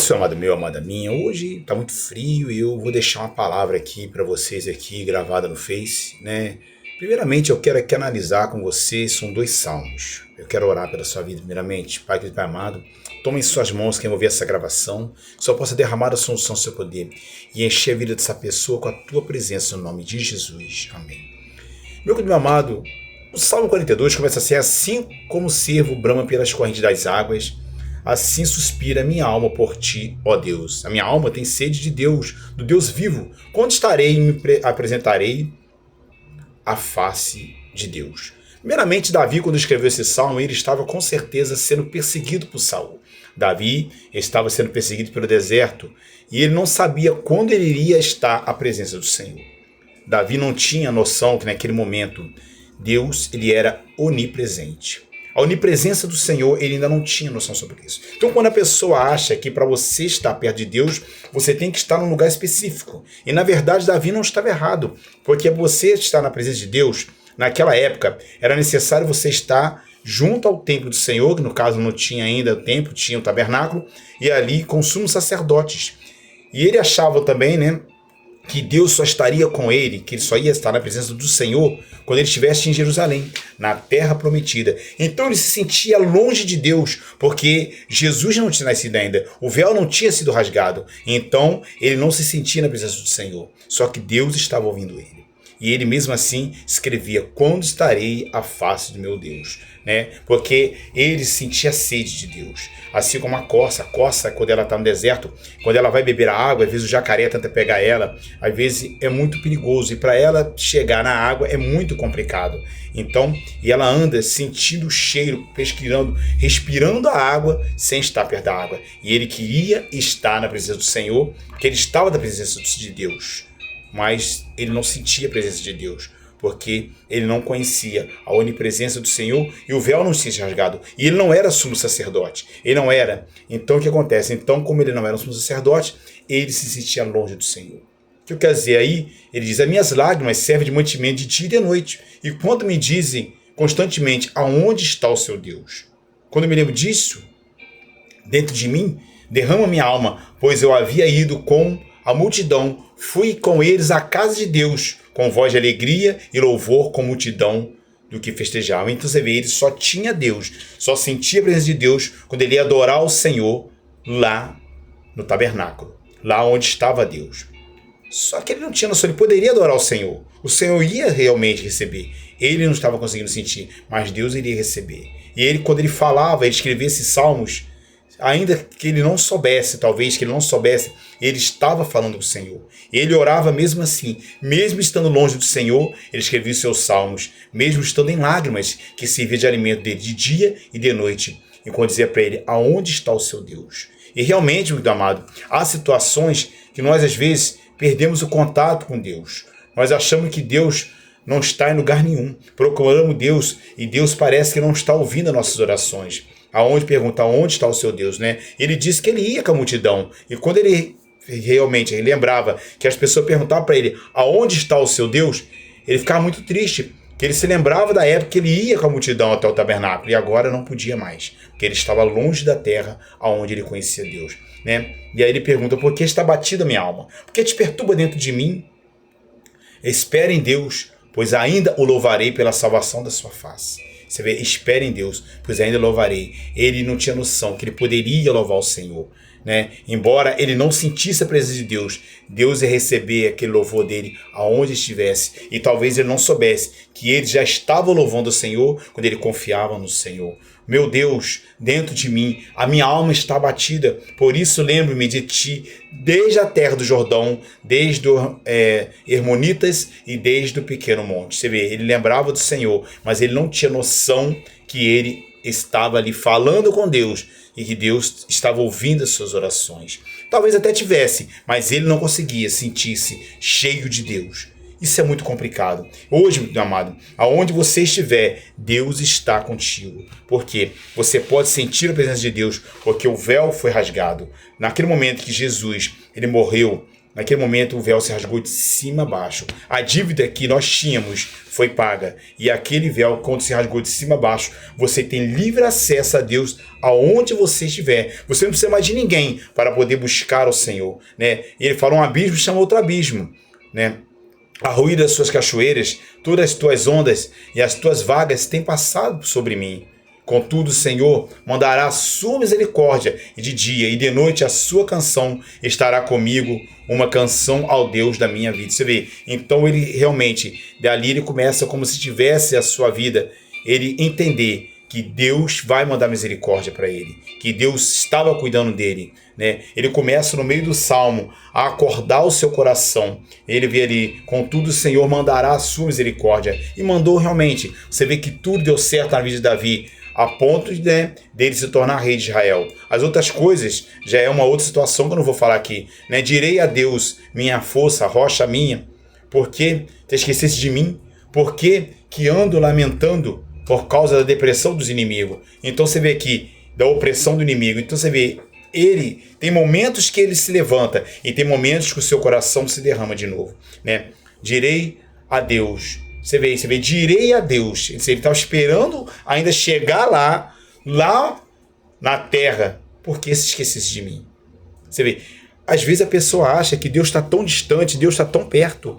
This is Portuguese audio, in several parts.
Nosso amado meu, amada minha, hoje tá muito frio e eu vou deixar uma palavra aqui para vocês aqui, gravada no Face, né? Primeiramente, eu quero aqui analisar com vocês, são 2 salmos. Eu quero orar pela sua vida, primeiramente. Pai querido, Pai amado, toma em suas mãos quem ouvir essa gravação, que só possa derramar a solução do seu poder e encher a vida dessa pessoa com a tua presença, no nome de Jesus. Amém. Meu querido, meu amado, o Salmo 42 começa assim: assim como o cervo brama pelas correntes das águas, assim suspira minha alma por ti, ó Deus. A minha alma tem sede de Deus, do Deus vivo. Quando estarei e me apresentarei à face de Deus? Primeiramente, Davi, quando escreveu esse salmo, ele estava com certeza sendo perseguido por Saul. Davi estava sendo perseguido pelo deserto e ele não sabia quando ele iria estar à presença do Senhor. Davi não tinha noção que naquele momento Deus ele era onipresente. A onipresença do Senhor, ele ainda não tinha noção sobre isso. Então, quando a pessoa acha que para você estar perto de Deus, você tem que estar num lugar específico. E, na verdade, Davi não estava errado. Porque você estar na presença de Deus, naquela época, era necessário você estar junto ao templo do Senhor, que no caso não tinha ainda o templo, tinha o tabernáculo, e ali com sumos sacerdotes. E ele achava também, que Deus só estaria com ele, que ele só ia estar na presença do Senhor quando ele estivesse em Jerusalém, na terra prometida. Então ele se sentia longe de Deus, porque Jesus não tinha nascido ainda, o véu não tinha sido rasgado, então ele não se sentia na presença do Senhor, só que Deus estava ouvindo ele. E ele mesmo assim escrevia: quando estarei à face do meu Deus? Porque ele sentia sede de Deus. Assim como a corça, quando ela está no deserto, quando ela vai beber a água, às vezes o jacaré tenta pegar ela, às vezes é muito perigoso, e para ela chegar na água é muito complicado. Então, e ela anda sentindo o cheiro, respirando a água sem estar perto da água. E ele queria estar na presença do Senhor, porque ele estava na presença de Deus. Mas ele não sentia a presença de Deus, porque ele não conhecia a onipresença do Senhor e o véu não tinha se rasgado. E ele não era sumo sacerdote, ele não era. Então o que acontece? Então, como ele não era um sumo sacerdote, ele se sentia longe do Senhor. O que eu quero dizer aí? Ele diz: as minhas lágrimas servem de mantimento de dia e de noite, e quando me dizem constantemente: aonde está o seu Deus? Quando eu me lembro disso, dentro de mim, derrama minha alma, pois eu havia ido com a multidão, fui com eles à casa de Deus, com voz de alegria e louvor, com multidão do que festejavam. Então você vê, ele só tinha Deus, só sentia a presença de Deus quando ele ia adorar o Senhor lá no tabernáculo, lá onde estava Deus. Só que ele não tinha noção, ele poderia adorar o Senhor ia realmente receber. Ele não estava conseguindo sentir, mas Deus iria receber. E ele, quando ele falava, ele escrevia esses salmos, ainda que ele não soubesse, talvez que ele não soubesse, ele estava falando com o Senhor. Ele orava mesmo assim, mesmo estando longe do Senhor, ele escrevia os seus salmos, mesmo estando em lágrimas, que servia de alimento dele de dia e de noite. E quando dizia para ele: aonde está o seu Deus? E realmente, meu amado, há situações que nós às vezes perdemos o contato com Deus. Nós achamos que Deus não está em lugar nenhum. Procuramos Deus e Deus parece que não está ouvindo as nossas orações. Aonde pergunta onde está o seu Deus, Ele disse que ele ia com a multidão. E quando ele lembrava que as pessoas perguntavam para ele: aonde está o seu Deus? Ele ficava muito triste, que ele se lembrava da época que ele ia com a multidão até o tabernáculo, e agora não podia mais, porque ele estava longe da terra aonde ele conhecia Deus, E aí ele pergunta: por que está batida a minha alma? Por que te perturba dentro de mim? Espere em Deus, pois ainda o louvarei pela salvação da sua face. Você vê, espere em Deus, pois ainda louvarei. Ele não tinha noção que ele poderia louvar o Senhor, Embora ele não sentisse a presença de Deus, Deus ia receber aquele louvor dele aonde estivesse. E talvez ele não soubesse que ele já estava louvando o Senhor quando ele confiava no Senhor. Meu Deus, dentro de mim, a minha alma está abatida, por isso lembro-me de ti, desde a terra do Jordão, desde os Hermonitas e desde o pequeno monte. Você vê, ele lembrava do Senhor, mas ele não tinha noção que ele estava ali falando com Deus e que Deus estava ouvindo as suas orações. Talvez até tivesse, mas ele não conseguia sentir-se cheio de Deus. Isso é muito complicado. Hoje, meu amado, aonde você estiver, Deus está contigo. Porque você pode sentir a presença de Deus, porque o véu foi rasgado. Naquele momento que Jesus ele morreu Naquele momento o véu se rasgou de cima a baixo. A dívida que nós tínhamos foi paga. E aquele véu, quando se rasgou de cima a baixo, você tem livre acesso a Deus aonde você estiver. Você não precisa mais de ninguém para poder buscar o Senhor, né? E ele fala, um abismo chama outro abismo, né? A ruída das suas cachoeiras, todas as tuas ondas e as tuas vagas têm passado sobre mim. Contudo, o Senhor mandará a sua misericórdia, e de dia e de noite a sua canção estará comigo, uma canção ao Deus da minha vida. Você vê, então ele realmente, dali ele começa como se tivesse a sua vida, ele entender que Deus vai mandar misericórdia para ele, que Deus estava cuidando dele, né? Ele começa no meio do salmo a acordar o seu coração. Ele vê ali, contudo o Senhor mandará a sua misericórdia, e mandou realmente. Você vê que tudo deu certo na vida de Davi, a ponto de, né, dele se tornar rei de Israel. As outras coisas já é uma outra situação que eu não vou falar aqui, né? Direi a Deus, minha força, rocha minha, por que te esqueceste de mim? Por que ando lamentando por causa da depressão dos inimigos? Então você vê aqui, da opressão do inimigo. Então você vê, ele tem momentos que ele se levanta e tem momentos que o seu coração se derrama de novo, né? Direi a Deus. Você vê, direi a Deus. Ele estava esperando ainda chegar lá na terra. Por que se esquecesse de mim? Você vê, às vezes a pessoa acha que Deus está tão distante, Deus está tão perto.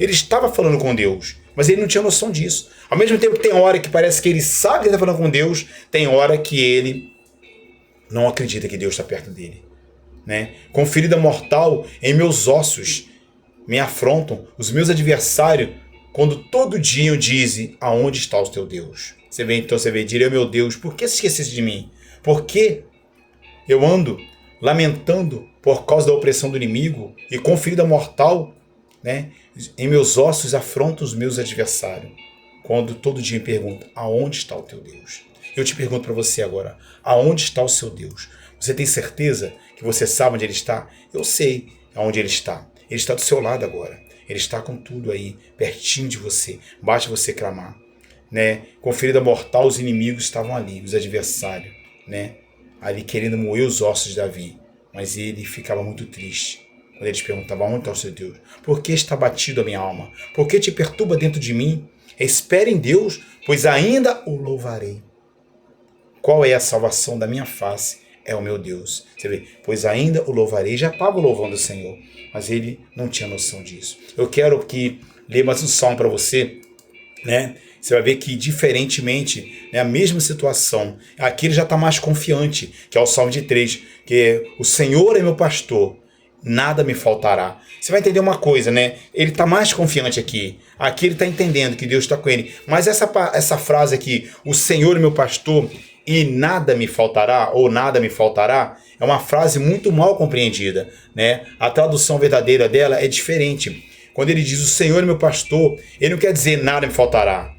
Ele estava falando com Deus, mas ele não tinha noção disso. Ao mesmo tempo, tem hora que parece que ele sabe que ele está falando com Deus, tem hora que ele não acredita que Deus está perto dele, né? Com ferida mortal em meus ossos me afrontam os meus adversários, quando todo dia dizem, aonde está o teu Deus? Você vê, então, direi, meu Deus, por que se esquecesse de mim? Por que eu ando lamentando por causa da opressão do inimigo e com ferida mortal, né? Em meus ossos afrontam os meus adversários, quando todo dia me pergunta, aonde está o teu Deus? Eu te pergunto para você agora, aonde está o seu Deus? Você tem certeza que você sabe onde ele está? Eu sei aonde ele está. Ele está do seu lado agora. Ele está com tudo aí, pertinho de você. Basta você clamar, né? Com ferida mortal, os inimigos estavam ali, os adversários, né? Ali querendo moer os ossos de Davi. Mas ele ficava muito triste quando eles perguntavam, onde está o seu Deus? Por que está batido a minha alma? Por que te perturba dentro de mim? Espere em Deus, pois ainda o louvarei. Qual é a salvação da minha face? É o meu Deus. Você vê, pois ainda o louvarei. Já estava louvando o Senhor, mas ele não tinha noção disso. Eu quero que ler mais um salmo para você, né? Você vai ver que, diferentemente, né, a mesma situação, aqui ele já está mais confiante, que é o Salmo de 3, que é, o Senhor é meu pastor, nada me faltará. Você vai entender uma coisa, né? Ele está mais confiante aqui. Aqui ele está entendendo que Deus está com ele. Mas essa frase aqui, o Senhor é meu pastor e nada me faltará, ou nada me faltará, é uma frase muito mal compreendida, né? A tradução verdadeira dela é diferente. Quando ele diz o Senhor é meu pastor, ele não quer dizer nada me faltará.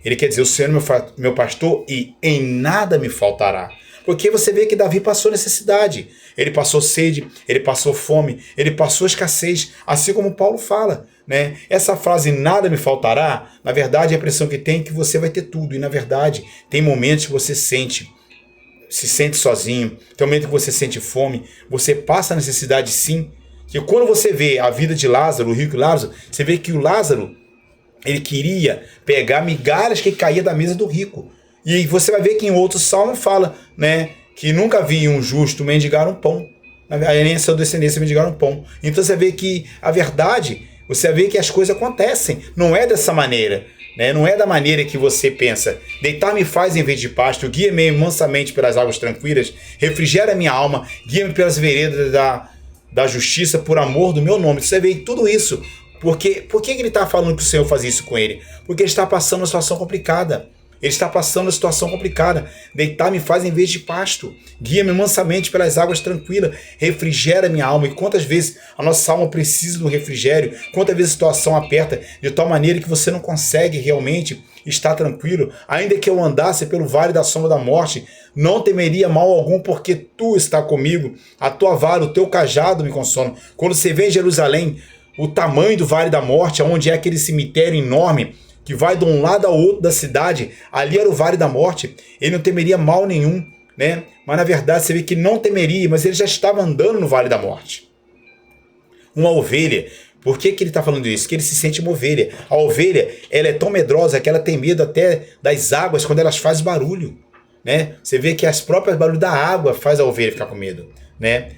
Ele quer dizer o Senhor é meu pastor e em nada me faltará. Porque você vê que Davi passou necessidade. Ele passou sede, ele passou fome, ele passou escassez, assim como Paulo fala, né? Essa frase, nada me faltará, na verdade a impressão que tem é que você vai ter tudo. E na verdade, tem momentos que você se sente sozinho, tem momentos que você sente fome, você passa necessidade sim. Que quando você vê a vida de Lázaro, o rico Lázaro, você vê que o Lázaro, ele queria pegar migalhas que caía da mesa do rico. E você vai ver que em outro salmo fala, né, que nunca vi um justo mendigar um pão. Nem a sua descendência mendigar um pão. Então você vê que a verdade, você vê que as coisas acontecem. Não é dessa maneira, né? Não é da maneira que você pensa. Deitar-me faz em vez de pasto, guia-me mansamente pelas águas tranquilas, refrigera minha alma, guia-me pelas veredas da justiça por amor do meu nome. Você vê tudo isso. Por que ele está falando que o Senhor faz isso com ele? Porque ele está passando uma situação complicada. Ele está passando uma situação complicada. Deitar-me faz em vez de pasto. Guia-me mansamente pelas águas tranquilas. Refrigera minha alma. E quantas vezes a nossa alma precisa do refrigério? Quantas vezes a situação aperta de tal maneira que você não consegue realmente estar tranquilo? Ainda que eu andasse pelo vale da sombra da morte, não temeria mal algum, porque tu está comigo. A tua vara, o teu cajado me consolam. Quando você vê em Jerusalém o tamanho do vale da morte, onde é aquele cemitério enorme, que vai de um lado ao outro da cidade, ali era o vale da morte, ele não temeria mal nenhum, né? Mas na verdade você vê que não temeria, mas ele já estava andando no vale da morte. uma ovelha. Por que ele está falando isso? Que ele se sente uma ovelha. A ovelha, ela é tão medrosa que ela tem medo até das águas quando elas fazem barulho, né? Você vê que as próprias barulhos da água faz a ovelha ficar com medo, né?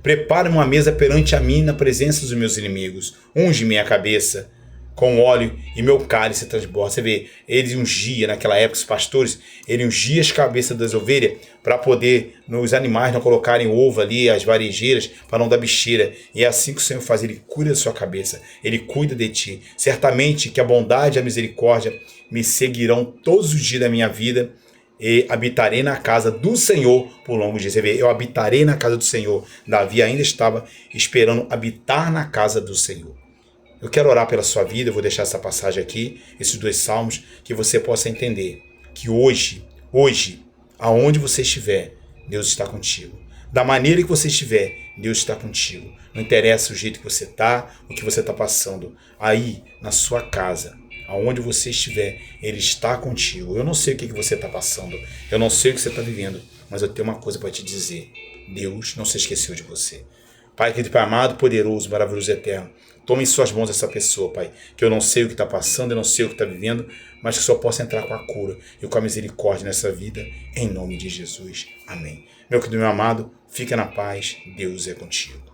Prepara-me uma mesa perante a mim na presença dos meus inimigos. Unge minha cabeça com óleo e meu cálice transborda. Você vê, ele ungia naquela época, os pastores, ele ungia as cabeças das ovelhas para poder, os animais não colocarem ovo ali, as varejeiras, para não dar bicheira. E é assim que o Senhor faz, ele cuida da sua cabeça, ele cuida de ti. Certamente que a bondade e a misericórdia me seguirão todos os dias da minha vida, e habitarei na casa do Senhor por longos dias. Você vê, eu habitarei na casa do Senhor. Davi ainda estava esperando habitar na casa do Senhor. Eu quero orar pela sua vida, eu vou deixar essa passagem aqui, esses 2 salmos, que você possa entender que hoje, aonde você estiver, Deus está contigo. Da maneira que você estiver, Deus está contigo. Não interessa o jeito que você está, o que você está passando. Aí, na sua casa, aonde você estiver, Ele está contigo. Eu não sei o que você está passando, eu não sei o que você está vivendo, mas eu tenho uma coisa para te dizer. Deus não se esqueceu de você. Pai, querido, Pai amado, poderoso, maravilhoso e eterno, tome em suas mãos essa pessoa, Pai, que eu não sei o que está passando, eu não sei o que está vivendo, mas que só possa entrar com a cura e com a misericórdia nessa vida, em nome de Jesus. Amém. Meu querido, meu amado, fica na paz, Deus é contigo.